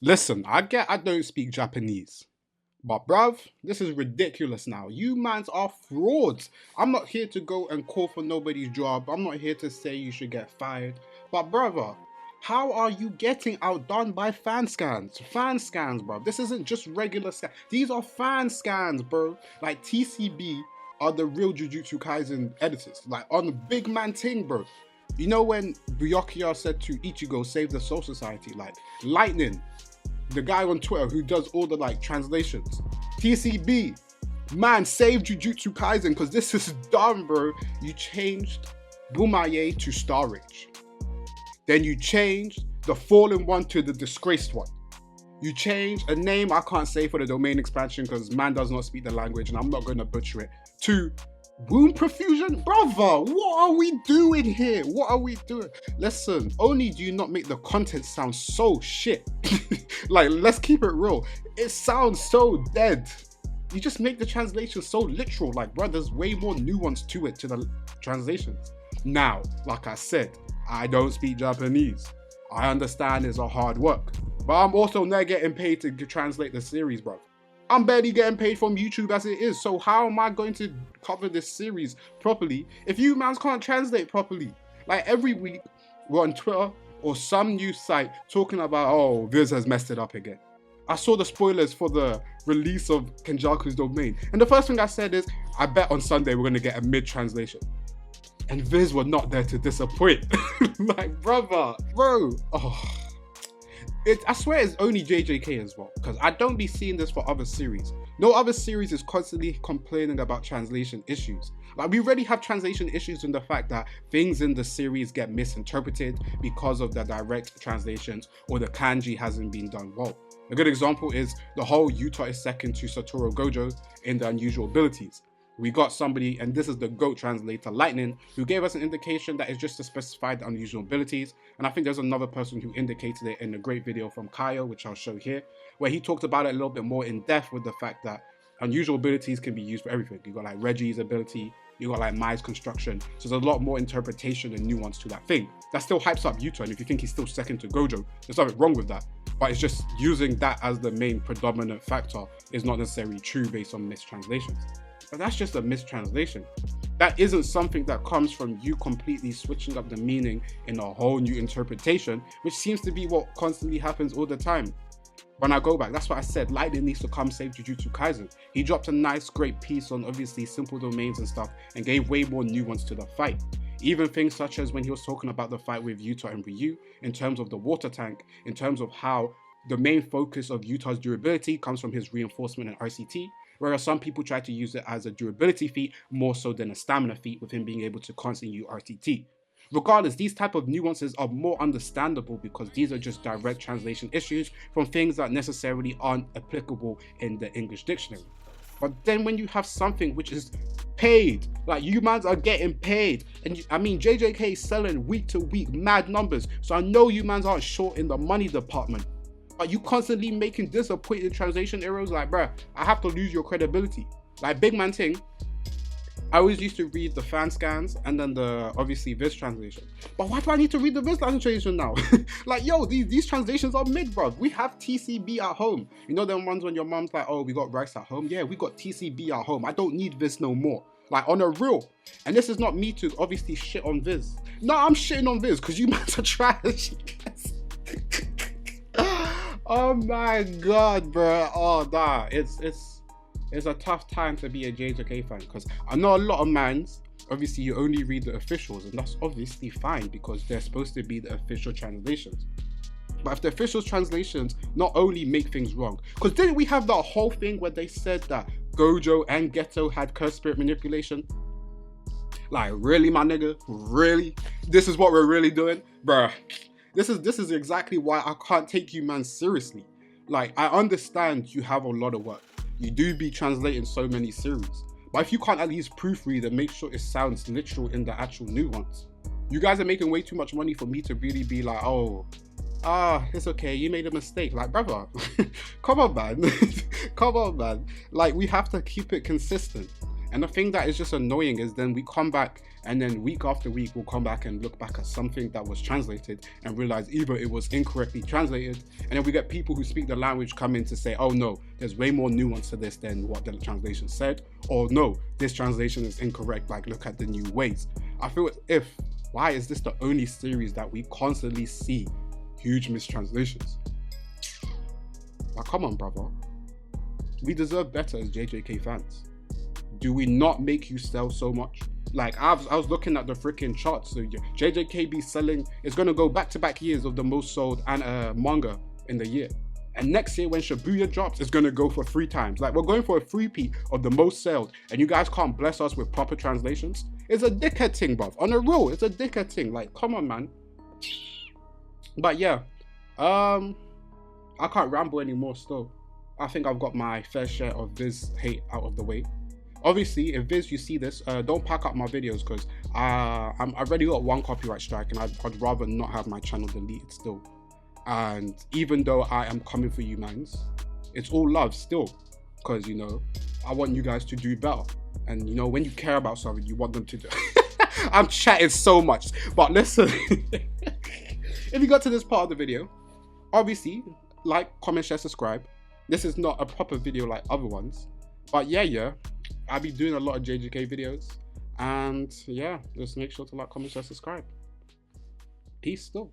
Listen, I get I don't speak Japanese. But bruv, this is ridiculous now. You mans are frauds. I'm not here to go and call for nobody's job. I'm not here to say you should get fired. But brother, how are you getting outdone by fan scans? Fan scans, bro. This isn't just regular scans. These are fan scans, bro. Like TCB are the real Jujutsu Kaisen editors. Like on the big man thing, bro. You know when Byakuya said to Ichigo, save the Soul Society? Like, Lightning, the guy on Twitter who does all the like translations. TCB, man, save Jujutsu Kaisen because this is dumb, bro. You changed Bumaye to Star Rage. Then you changed the fallen one to the disgraced one. You changed a name I can't say for the domain expansion because man does not speak the language and I'm not going to butcher it, to wound perfusion? Brother, what are we doing here? What are we doing? Listen, only do you not make the content sound so shit. Like, let's keep it real. It sounds so dead. You just make the translation so literal. Like, bro, there's way more nuance to it, to the translations. Now, like I said, I don't speak Japanese. I understand it's a hard work. But I'm also not getting paid to translate the series, bro. I'm barely getting paid from YouTube as it is, so how am I going to cover this series properly if you mans can't translate properly? Like every week, we're on Twitter or some news site talking about, oh, Viz has messed it up again. I saw the spoilers for the release of Kenjaku's domain, and the first thing I said is, I bet on Sunday we're going to get a mid-translation. And Viz were not there to disappoint. Like, brother, bro, oh. I swear it's only JJK as well, because I don't be seeing this for other series. No other series is constantly complaining about translation issues. Like, we already have translation issues in the fact that things in the series get misinterpreted because of the direct translations or the kanji hasn't been done well. A good example is the whole Yuta is second to Satoru Gojo in the unusual abilities. We got somebody, and this is the GOAT translator, Lightning, who gave us an indication that it's just to specify the unusual abilities. And I think there's another person who indicated it in a great video from Kaio, which I'll show here, where he talked about it a little bit more in depth with the fact that unusual abilities can be used for everything. You got like Reggie's ability, you got like Mai's construction. So there's a lot more interpretation and nuance to that thing. That still hypes up Yuta, and if you think he's still second to Gojo, there's nothing wrong with that. But it's just using that as the main predominant factor is not necessarily true based on mistranslations. But that's just a mistranslation. That isn't something that comes from you completely switching up the meaning in a whole new interpretation, which seems to be what constantly happens all the time. When I go back, that's what I said, Lightning needs to come save Jujutsu Kaisen. He dropped a nice, great piece on obviously simple domains and stuff and gave way more nuance to the fight. Even things such as when he was talking about the fight with Yuta and Ryu, in terms of the water tank, in terms of how the main focus of Yuta's durability comes from his reinforcement and RCT, whereas some people try to use it as a durability feat more so than a stamina feat, with him being able to constantly use RTT. Regardless, these type of nuances are more understandable because these are just direct translation issues from things that necessarily aren't applicable in the English dictionary. But then when you have something which is paid, like you mans are getting paid, and I mean JJK is selling week to week mad numbers, so I know you mans aren't short in the money department. But you constantly making disappointing translation errors, like, bruh, I have to lose your credibility. Like, big man thing, I always used to read the fan scans and then the, obviously, Viz translation. But why do I need to read the Viz translation now? Like, yo, these translations are mid, bruv. We have TCB at home. You know them ones when your mom's like, oh, we got rice at home? Yeah, we got TCB at home. I don't need Viz no more. Like, on a real. And this is not me to obviously shit on Viz. No, I'm shitting on Viz because you mans are trash. Oh my god, bro. Oh, nah. It's a tough time to be a JJK fan because I know a lot of mans, obviously you only read the officials, and that's obviously fine because they're supposed to be the official translations. But if the official translations not only make things wrong, because didn't we have that whole thing where they said that Gojo and Geto had cursed spirit manipulation? Like, really, my nigga? Really? This is what we're really doing? Bruh. This is exactly why I can't take you man seriously. Like, I understand you have a lot of work. You do be translating so many series. But if you can't at least proofread and make sure it sounds literal in the actual nuance, you guys are making way too much money for me to really be like, oh, it's okay, you made a mistake. Like, brother, come on, man. Come on, man. Like, we have to keep it consistent. And the thing that is just annoying is then we come back and then week after week we'll come back and look back at something that was translated and realize either it was incorrectly translated, and then we get people who speak the language come in to say, oh no, there's way more nuance to this than what the translation said, or no, this translation is incorrect, like look at the new ways. I feel as if, why is this the only series that we constantly see huge mistranslations? Like, come on, brother. We deserve better as JJK fans. Do we not make you sell so much? Like, I was looking at the freaking charts. So JJK be selling, it's going to go back-to-back years of the most sold manga in the year. And next year when Shibuya drops, it's going to go for 3 times. Like, we're going for a three-peat of the most sold, and you guys can't bless us with proper translations? It's a dickhead thing, bruv. On a roll, it's a dickhead thing. Like, come on, man. But yeah, I can't ramble anymore still. I think I've got my fair share of Viz hate out of the way. Obviously, if Viz, you see this, don't pack up my videos, because I've already got 1 copyright strike, and I'd rather not have my channel deleted still. And even though I am coming for you mans, it's all love still, because, you know, I want you guys to do better. And, you know, when you care about something, you want them to do. I'm chatting so much, but listen. If you got to this part of the video, obviously, like, comment, share, subscribe. This is not a proper video like other ones, but yeah, I'll be doing a lot of JJK videos, and yeah, just make sure to like, comment, share, subscribe. Peace still.